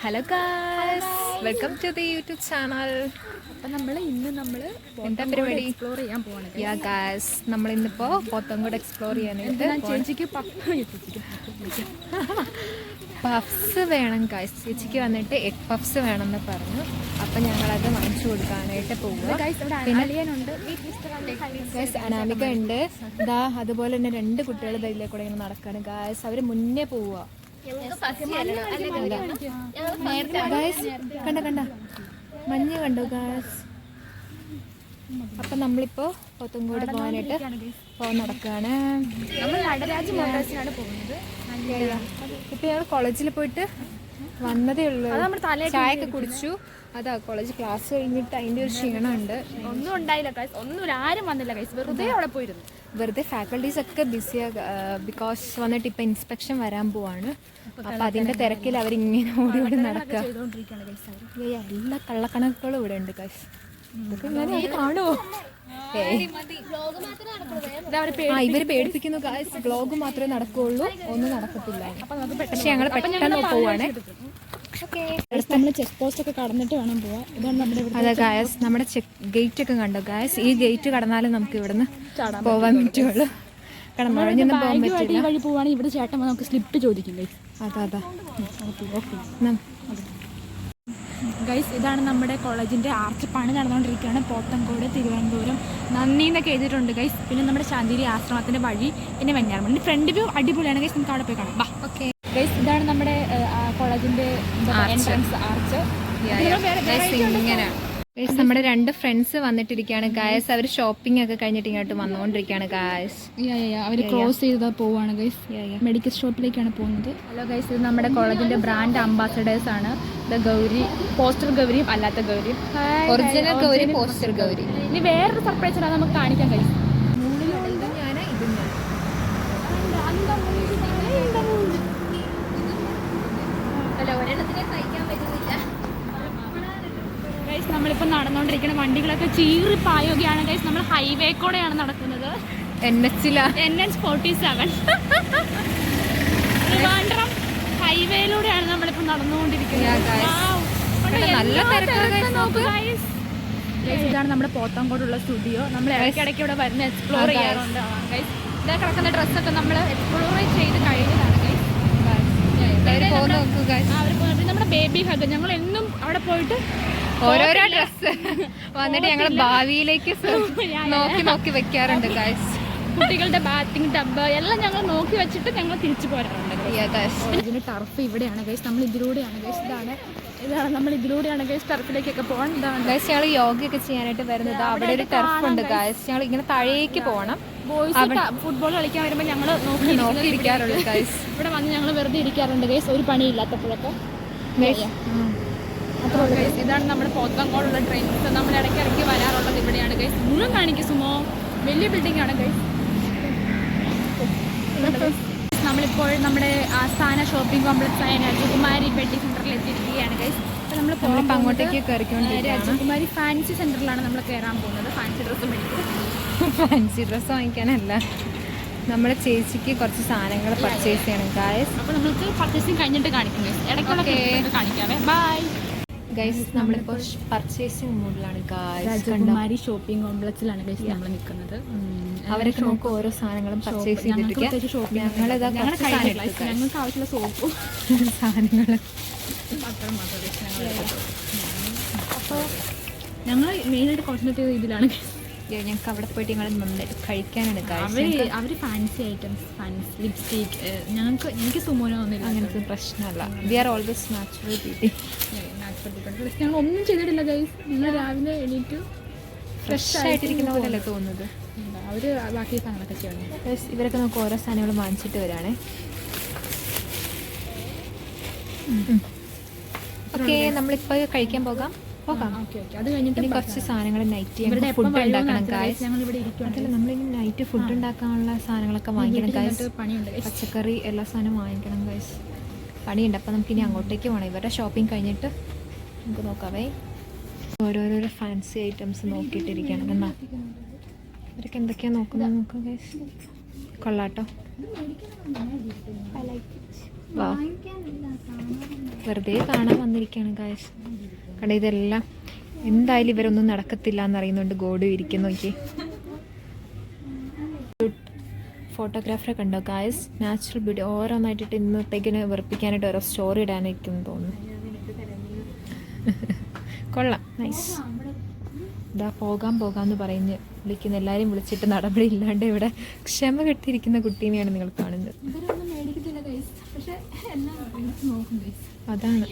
Hello guys, welcome to the YouTube channel. അപ്പം നമ്മൾ എന്താ പരിപാടി? എക്സ്പ്ലോർ ചെയ്യാൻ പോവാണ്. യാ ഗായ്സ്, നമ്മളിന്നിപ്പോൾ പോത്തങ്കോട് എക്സ്പ്ലോർ ചെയ്യാനായിട്ട് ചേച്ചിക്ക് പഫ്സ് വേണം ഗായ്സ്. ചേച്ചിക്ക് വന്നിട്ട് എഗ് പഫ്സ് വേണമെന്ന് പറഞ്ഞു. അപ്പം ഞങ്ങളത് വാങ്ങിച്ചു കൊടുക്കാനായിട്ട് പോവുക. ഗായ്സ് അനാമിക ഉണ്ട്, ഇതാ അതുപോലെ തന്നെ 2 കുട്ടികൾ ഇതിലേക്കൂടെ ഇങ്ങനെ നടക്കാണ് ഗായ്സ്. അവർ മുന്നേ പോവുക. കണ്ട മഞ്ഞ് കണ്ടോ ഗായ്സ്. അപ്പം നമ്മളിപ്പോൾ പോത്തങ്കോട് പോകാനായിട്ട് നടക്കുകയാണ്. ഇപ്പം ഞങ്ങൾ കോളേജിൽ പോയിട്ട് വന്നതേ ഉള്ളൂ. ചായയൊക്കെ കുടിച്ചു. അതാ കോളേജ് ക്ലാസ് കഴിഞ്ഞിട്ട് അതിൻ്റെ ഒരു ക്ഷീണമുണ്ട്. ഒന്നും ഉണ്ടായില്ല ഗൈസ്, ഒന്നുമില്ല, ആരും വന്നില്ല ഗൈസ്, വെറുതെ അവിടെ പോയിരുന്നു. വെറുതെ ഫാക്കൽറ്റീസ് ഒക്കെ ബിസിയാണ്. ബിക്കോസ് വന്നിട്ട് ഇപ്പം ഇൻസ്പെക്ഷൻ വരാൻ പോവാണ്. അപ്പം അതിൻ്റെ തിരക്കിൽ അവരിങ്ങനെ ഓടി ഓടി നടക്കുക. എല്ലാ കള്ളക്കണക്കുകളും ഇവിടെ ഉണ്ട് ഗൈസ്. ഇതൊക്കെ ഇങ്ങനെ കാണുമോ? ഇവര് പേടിപ്പിക്കുന്നു ഗൈസ്. വ്ലോഗ് മാത്രമേ നടക്കുകയുള്ളൂ, ഒന്നും നടക്കത്തില്ല. പക്ഷെ ഞങ്ങൾ പെട്ടെന്ന് പോവാണ്. നമ്മൾ ചെക്ക് പോസ്റ്റ് ഒക്കെ കടന്നിട്ട് വേണം പോവാൻ. ഇതാണ് നമ്മുടെ അതെ ഗായസ്, നമ്മുടെ ഗേറ്റ് ഒക്കെ കണ്ടോ ഗായസ്. ഈ ഗേറ്റ് കടന്നാലും നമുക്ക് ഇവിടുന്ന് പോവാൻ പറ്റുള്ളൂ. കാരണം മഴഞ്ഞൊന്നും പോകാൻ പറ്റില്ല. ഈ വഴി പോവാണെങ്കിൽ ഇവിടെ ചേട്ടൻ നമുക്ക് സ്ലിപ്പ് ചോദിക്കും ഗൈസ്. അതാ ഗൈസ്, ഇതാണ് നമ്മുടെ കോളേജിൻ്റെ ആർച്ച് പണി നടന്നുകൊണ്ടിരിക്കുകയാണ്. പോത്തങ്കോട്, തിരുവനന്തപുരം, നന്ദി എന്നൊക്കെ എഴുതിയിട്ടുണ്ട് ഗൈസ്. പിന്നെ നമ്മുടെ ശാന്തിരി ആശ്രമത്തിൻ്റെ വഴി, പിന്നെ വെഞ്ഞാറമ്മൂട്. ഫ്രണ്ട് വ്യൂ അടിപൊളിയാണ് ഗൈസ്, നമുക്ക് അവിടെ പോയി കാണാം. ഓക്കെ ഗൈസ്, ഇതാണ് നമ്മുടെ കോളേജിൻ്റെ എൻട്രൻസ് ആർച്ച്. ഇങ്ങനെ നമ്മുടെ 2 ഫ്രണ്ട്സ് വന്നിട്ടിരിക്കുകയാണ് ഗായസ്. അവർ ഷോപ്പിംഗ് ഒക്കെ കഴിഞ്ഞിട്ട് ഇങ്ങോട്ട് വന്നുകൊണ്ടിരിക്കുകയാണ് ഗായസ്. അവർ ക്രോസ് ചെയ്താ പോവാണ് ഗൈസ്. മെഡിക്കൽ ഷോപ്പിലേക്കാണ് പോകുന്നത്. ഹലോ ഗൈസ്, ഇത് നമ്മുടെ കോളേജിന്റെ ബ്രാൻഡ് അംബാസഡേഴ്സ് ആണ്. ഇത് ഗൗരി, പോസ്റ്റർ ഗൗരിയും അല്ലാത്ത ഗൗരിയും. Original Gauri, poster Gauri. ഇനി വേറൊരു സർപ്രൈസ് ആണ് നമുക്ക് കാണിക്കാൻ ഗൈസ്. ഗൈസ്, നമ്മളിപ്പോൾ നടന്നുകൊണ്ടിരിക്കുന്ന വണ്ടികളൊക്കെ ചീറി പായുകയാണ് ഗൈസ്. നമ്മൾ ഹൈവേ കൂടെയാണ് നടക്കുന്നത്. NH47 ട്രിവാൻഡ്രം ഹൈവേയിലൂടെയാണ് നമ്മളിപ്പോൾ നടന്നുകൊണ്ടിരിക്കുന്നത്. ഇതാണ് നമ്മുടെ പോത്തങ്കോടുള്ള സ്റ്റുഡിയോ. നമ്മൾ ഇടയ്ക്കിടയ്ക്ക് ഇവിടെ വരുന്ന എക്സ്പ്ലോർ ചെയ്യാറുണ്ട് ഗൈസ്. ഇതാ കിടക്കുന്ന ഡ്രസ്സൊക്കെ നമ്മൾ എക്സ്പ്ലോർ ചെയ്ത് കഴിഞ്ഞതാണ് ഗൈസ്. നമ്മുടെ ബേബി ഹഗ്, ഞങ്ങൾ എന്നും അവിടെ പോയിട്ട് ഓരോരോ ഡ്രസ്സ് വന്നിട്ട് ഞങ്ങൾ ഭാവിയിലേക്ക് നോക്കി നോക്കി വെക്കാറുണ്ട് ഗൈസ്. കുട്ടികളുടെ ബാത്തിങ് ടബ് എല്ലാം ഞങ്ങൾ നോക്കി വെച്ചിട്ട് ഞങ്ങൾ തിരിച്ചു പോരാറുണ്ട്. ഇതിന്റെ ടർഫ് ഇവിടെയാണ് ഗൈസ്. നമ്മൾ ഇതിലൂടെയാണ് ഗൈസ്. ഇതാണ് നമ്മൾ ഇതിലൂടെയാണ് ഗൈസ് ടർഫിലേക്കൊക്കെ പോകാൻ. ഇതാണ് ഗൈസ്, ഞങ്ങൾ യോഗയൊക്കെ ചെയ്യാനായിട്ട് വരുന്നത്. അവിടെ ഒരു ടർഫ് ഉണ്ട് ഗൈസ്. ഞങ്ങൾ ഇങ്ങനെ താഴേക്ക് പോകണം. ബോയ്സ് ഫുട്ബോൾ കളിക്കാൻ വരുമ്പോൾ ഞങ്ങൾ നോക്കിയിരിക്കാറുണ്ട് ഗൈസ്. ഇവിടെ വന്ന് ഞങ്ങൾ വെറുതെ ഇരിക്കാറുണ്ട് ഗൈസ്, ഒരു പണിയില്ലാത്തപ്പോഴൊക്കെ. ഇതാണ് നമ്മുടെ പോത്തങ്കോടുള്ള ട്രെയിൻസ്. നമ്മൾ ഇടയ്ക്കിടയ്ക്ക് വരാറുള്ളത് ഇവിടെയാണ് ഗൈസ്. മുഴുവൻ കാണിക്കും സുമോ, വലിയ ബിൽഡിംഗ് ആണ് ഗൈസ്. നമ്മളിപ്പോൾ നമ്മുടെ ആസ്ഥാന ഷോപ്പിംഗ് കോംപ്ലക്സ് ആയ രാജകുമാരി വെഡിങ് സെന്ററിൽ എത്തിയിരിക്കുകയാണ് ഗൈസ്. നമ്മൾ പോകുമ്പോൾ അങ്ങോട്ടേക്ക് കയറിക്കൊണ്ടിരിക്കുകയാണ്. രാജകുമാരി ഫാൻസി സെന്ററിലാണ് നമ്മൾ കയറാൻ പോകുന്നത്. ഫാൻസി ഡ്രസ്സ് മേടിക്കും. ഫാൻസി ഡ്രസ്സ് വാങ്ങിക്കാനല്ല, നമ്മുടെ ചേച്ചിക്ക് കുറച്ച് സാധനങ്ങൾ പർച്ചേസ് ചെയ്യണം ഗൈസ്. അപ്പോൾ നമുക്ക് പർച്ചേസിങ് കഴിഞ്ഞിട്ട് കാണിക്കും ഗൈസ്. ഇടയ്ക്കുള്ള കാണിക്കാവേ. ബൈ ഗൈസ്, നമ്മളിപ്പോൾ പർച്ചേസിങ് മൂഡിലാണ് ഗൈസ്. രാജകുമാരി ഷോപ്പിംഗ് കോംപ്ലക്സിലാണ് ഗൈസ് നമ്മൾ നിൽക്കുന്നത്. അവരൊക്കെ നമുക്ക് ഓരോ സാധനങ്ങളും പർച്ചേസ് ചെയ്തിട്ട് ഞങ്ങൾക്ക് ആവശ്യമുള്ള സോപ്പും സാധനങ്ങൾ. അപ്പോൾ ഞങ്ങൾ മെയിനായിട്ട് കോൺസെൻട്രേറ്റ് ചെയ്ത ഇതിലാണ്. ഞങ്ങൾക്ക് അവിടെ പോയിട്ട് ഞങ്ങൾ നന്നായിട്ട് കഴിക്കാനാണ്. അവർ ഫാൻസി ഐറ്റംസ്, ഫാൻസി ലിപ്സ്റ്റിക്, എനിക്ക് സുമോനോ ഒന്നുമില്ല, അങ്ങനത്തെ പ്രശ്നമല്ല. We are always natural beauty. ഞങ്ങൾ ഒന്നും ചെയ്തിട്ടില്ല ഗൈസ്. ഞങ്ങൾ രാവിലെ എണീറ്റ് ഫ്രഷ് ആയിട്ടിരിക്കുന്ന പോലെയല്ലേ തോന്നുന്നത്. അവർ ബാക്കി സാധനങ്ങളൊക്കെ ചെയ്യണം ഗൈസ്. ഇവരൊക്കെ നമുക്ക് ഓരോ സാധനങ്ങൾ വാങ്ങിച്ചിട്ട് വരാണേ. ഓക്കെ, നമ്മളിപ്പോൾ കഴിക്കാൻ പോകാം. അത് കഴിഞ്ഞിട്ട് കുറച്ച് സാധനങ്ങൾ നൈറ്റ് ഫുഡ് ഉണ്ടാക്കണം ഗൈസ്. അതല്ല, നമ്മളിനി നൈറ്റ് ഫുഡ് ഉണ്ടാക്കാനുള്ള സാധനങ്ങളൊക്കെ വാങ്ങിക്കണം ഗൈസ്. പച്ചക്കറി എല്ലാ സാധനവും വാങ്ങിക്കണം ഗൈസ്. പണിയുണ്ട്. അപ്പം നമുക്കിനി അങ്ങോട്ടേക്ക് പോകണം. ഇവരുടെ ഷോപ്പിംഗ് കഴിഞ്ഞിട്ട് നമുക്ക് നോക്കാവേ. ഓരോരോ ഫാൻസി ഐറ്റംസ് നോക്കിയിട്ടിരിക്കണം. എന്നാ ഇവരൊക്കെ എന്തൊക്കെയാണ് നോക്കുന്നത് നോക്കാം ഗൈസ്. കൊള്ളാട്ടോ. വാ വെറുതെ കാണാൻ വന്നിരിക്കുകയാണ് ഗായ്സ്. കാരണം ഇതെല്ലാം എന്തായാലും ഇവരൊന്നും നടക്കത്തില്ല എന്നറിയുന്നുണ്ട് ഗോഡ് ഇരിക്കുന്നു. നോക്കി ഫോട്ടോഗ്രാഫറെ കണ്ടോ ഗായ്സ്, നാച്ചുറൽ ബ്യൂട്ടി. ഓരോന്നായിട്ടിട്ട് ഇന്നത്തേക്കിന് വെറുപ്പിക്കാനായിട്ട് ഓരോ സ്റ്റോറി ഇടാനായിരിക്കും തോന്നുന്നു. കൊള്ളാം, നൈസ്. ഇതാ പോകാമെന്ന് പറഞ്ഞ് വിളിക്കുന്ന എല്ലാവരെയും വിളിച്ചിട്ട് നടപടി ഇല്ലാണ്ട് ഇവിടെ ക്ഷമ കെട്ടിയിരിക്കുന്ന കുട്ടീനെയാണ് നിങ്ങൾ കാണുന്നത്. അതാണ്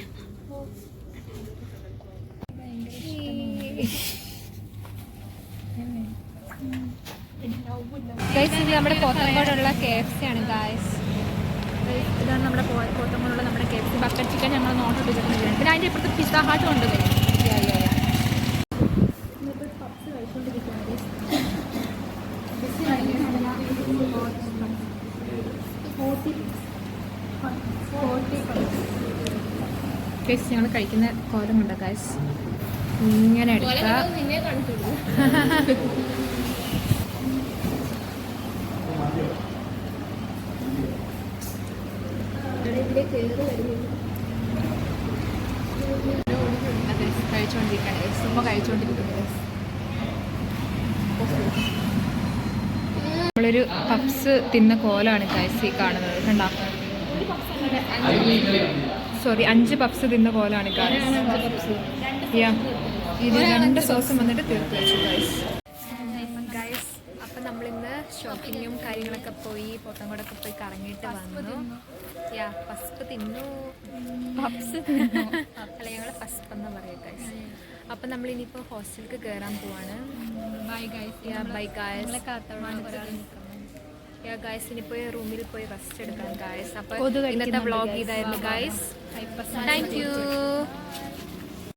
ഗൈസ്, ഇത് നമ്മുടെ പോത്തങ്കോടുള്ള KFC ആണ് ഗൈസ്. ഇതാണ് നമ്മുടെ പോത്തങ്കോടുള്ള നമ്മുടെ KFC ബക്കറ്റ് ചിക്കൻ ഞങ്ങൾ നോട്ട് ഇട്ടിട്ടുണ്ട്. പിന്നെ അതിൻ്റെ ഇപ്പുറത്ത് പിസ്സ ഹാട്ടും ഉണ്ട്. ഗൈസ്, ഞങ്ങൾ കഴിക്കുന്ന കോലമുണ്ടോ ഗൈസ്, ഇങ്ങനെ എടുക്കുക. കഴിച്ചോണ്ടിരിക്കുകയാണ്, സുമ കഴിച്ചോണ്ടിരിക്കുന്നത്. നമ്മളൊരു പപ്സ് തിന്ന കോലാണ് ഗൈസ് ഈ കാണുന്നത്. കണ്ടോ, 5 പപ്സ് തിന്ന കോലാണ് ഗൈസ്. ഇത് 2 സോസും വന്നിട്ട് തീർത്ത് വെച്ചു ഗൈസ്. അപ്പം നമ്മളിന്ന് ഷോപ്പിങ്ങും കാര്യങ്ങളൊക്കെ പോയി പോത്തങ്കോടൊക്കെ പോയി കറങ്ങിയിട്ട് വന്നു. പസ്പ് തിന്നു, പപ്സ് തിന്നു. അല്ല, ഞങ്ങൾ പസ്പ് എന്ന് പറയാം ഗൈസ്. അപ്പം നമ്മളിനിയിപ്പോൾ ഹോസ്റ്റലിലേക്ക് കയറാൻ പോവാണ്. Bye guys. ഗൈസ്, ഇനിയിപ്പോൾ റൂമിൽ പോയി റെസ്റ്റ് എടുക്കാം ഗൈസ്. അപ്പോൾ ഇന്നത്തെ വ്ളോഗ് ഇതായിരുന്നു ഗൈസ്. Thank you.